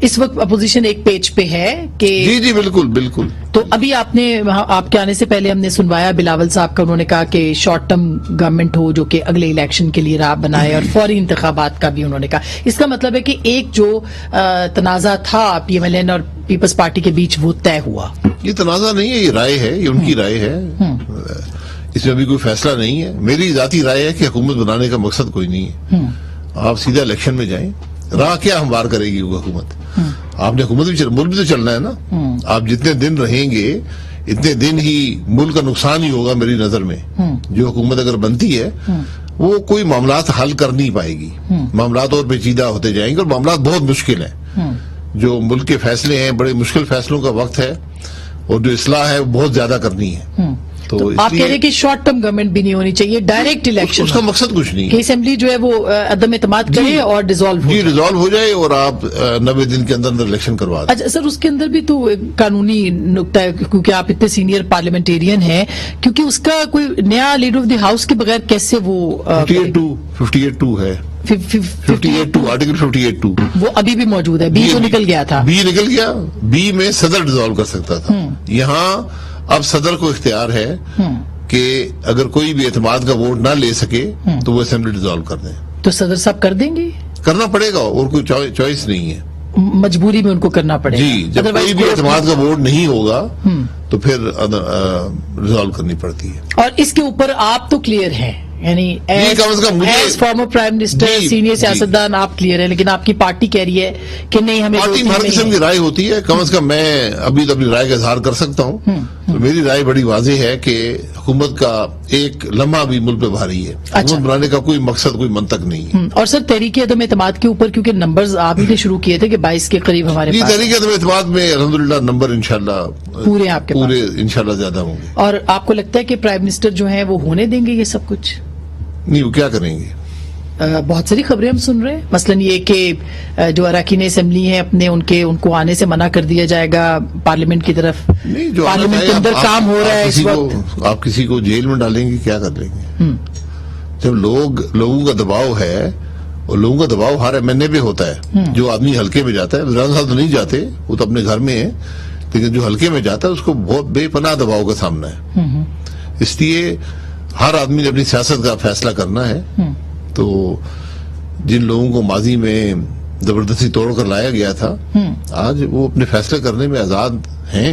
اس وقت اپوزیشن ایک پیج پہ ہے کہ جی بالکل بالکل. تو ابھی آپ کے آنے سے پہلے ہم نے سنوایا بلاول صاحب کا، انہوں نے کہا کہ شارٹ ٹرم گورنمنٹ ہو جو کہ اگلے الیکشن کے لیے راہ بنائے، اور فوری انتخابات کا بھی انہوں نے کہا. اس کا مطلب ہے کہ ایک جو تنازع تھا پی ایم ایل این اور پیپلز پارٹی کے بیچ وہ طے ہوا. یہ تنازع نہیں ہے، یہ رائے ہے، یہ ان کی رائے ہے، اس میں ابھی کوئی فیصلہ نہیں ہے. میری ذاتی رائے ہے کہ حکومت بنانے کا مقصد کوئی نہیں ہے. آپ سیدھا الیکشن میں جائیں، راہ کیا ہموار کرے گی وہ حکومت؟ آپ نے حکومت بھی ملک بھی تو چلنا ہے نا. آپ جتنے دن رہیں گے اتنے دن ہی ملک کا نقصان ہی ہوگا میری نظر میں. جو حکومت اگر بنتی ہے وہ کوئی معاملات حل کر نہیں پائے گی، معاملات اور پیچیدہ ہوتے جائیں گے، اور معاملات بہت مشکل ہیں. جو ملک کے فیصلے ہیں بڑے مشکل فیصلوں کا وقت ہے، اور جو اصلاح ہے وہ بہت زیادہ کرنی ہے. تو آپ کہہ رہے ہیں کہ شارٹ ٹرم گورنمنٹ بھی نہیں ہونی چاہیے، ڈائریکٹ الیکشن، اس کا مقصد کچھ نہیں کہ اسمبلی جو ہے وہ عدم اعتماد کرے اور ڈیزالو ہو. جی ڈیزالو ہو جائے اور آپ 90 دن کے اندر الیکشن کروا دیں. اچھا سر، اس کے اندر بھی تو قانونی نکتہ ہے، کیونکہ آپ اتنے سینئر پارلیمنٹیرین ہیں، کیونکہ اس کا کوئی نیا لیڈر آف دی ہاؤس کے بغیر کیسے وہ 58(2) ہے، 58(2) آرٹیکل 58(2) وہ ابھی بھی موجود ہے. بی تو نکل گیا تھا، بی نکل گیا. بی میں صدر ڈیزالو کر سکتا تھا. یہاں اب صدر کو اختیار ہے کہ اگر کوئی بھی اعتماد کا ووٹ نہ لے سکے تو وہ اسمبلی ڈیزالو کر دیں. تو صدر صاحب کر دیں گے؟ کرنا پڑے گا، اور کوئی چوائس نہیں ہے، مجبوری میں ان کو کرنا پڑے گا. جی جب کوئی بھی اعتماد کا ووٹ نہیں ہوگا تو پھر ریزالو کرنی پڑتی ہے. اور اس کے اوپر آپ تو کلیئر ہیں، یعنی as former prime minister senior سیاستدان آپ کلیئر ہیں، لیکن آپ کی پارٹی کہہ رہی ہے کہ نہیں، ہمیں پارٹی میں ہر قسم کی رائے ہوتی ہے. کم از کم میں ابھی تو اپنی رائے کا اظہار کر سکتا ہوں. تو میری رائے بڑی واضح ہے کہ حکومت کا ایک لمحہ بھی ملک پہ بھاری ہے. حکومت بنانے کا کوئی مقصد، کوئی منطق نہیں ہے. اور سر تحریک عدم اعتماد کے اوپر کیونکہ نمبرز آپ ہی نے شروع کیے تھے کہ 22 کے قریب ہمارے پاس. تحریک عدم اعتماد میں الحمدللہ نمبر انشاءاللہ پورے آپ کے پورے انشاءاللہ زیادہ ہوں گے. اور آپ کو لگتا ہے کہ پرائم منسٹر جو ہیں وہ ہونے دیں گے یہ سب کچھ؟ نہیں، وہ کیا کریں گے؟ بہت ساری خبریں ہم سن رہے ہیں، مثلا یہ کہ جو اراکین اسمبلی ہیں ان کو آنے سے منع کر دیا جائے گا پارلیمنٹ کی طرف. پارلیمنٹ کے اندر کام ہو رہا ہے اس وقت. آپ کسی کو جیل میں ڈالیں گے، کیا کر لیں گے؟ جب لوگوں کا دباؤ ہے، اور لوگوں کا دباؤ ہر ایم این اے پہ ہوتا ہے. جو آدمی حلقے میں جاتا ہے، وزران صاحب تو نہیں جاتے، وہ تو اپنے گھر میں ہے، لیکن جو حلقے میں جاتا ہے اس کو بہت بے پناہ دباؤ کا سامنا ہے. اس لیے ہر آدمی نے اپنی سیاست کا فیصلہ کرنا ہے. تو جن لوگوں کو ماضی میں زبردستی توڑ کر لایا گیا تھا، آج وہ اپنے فیصلے کرنے میں آزاد ہیں.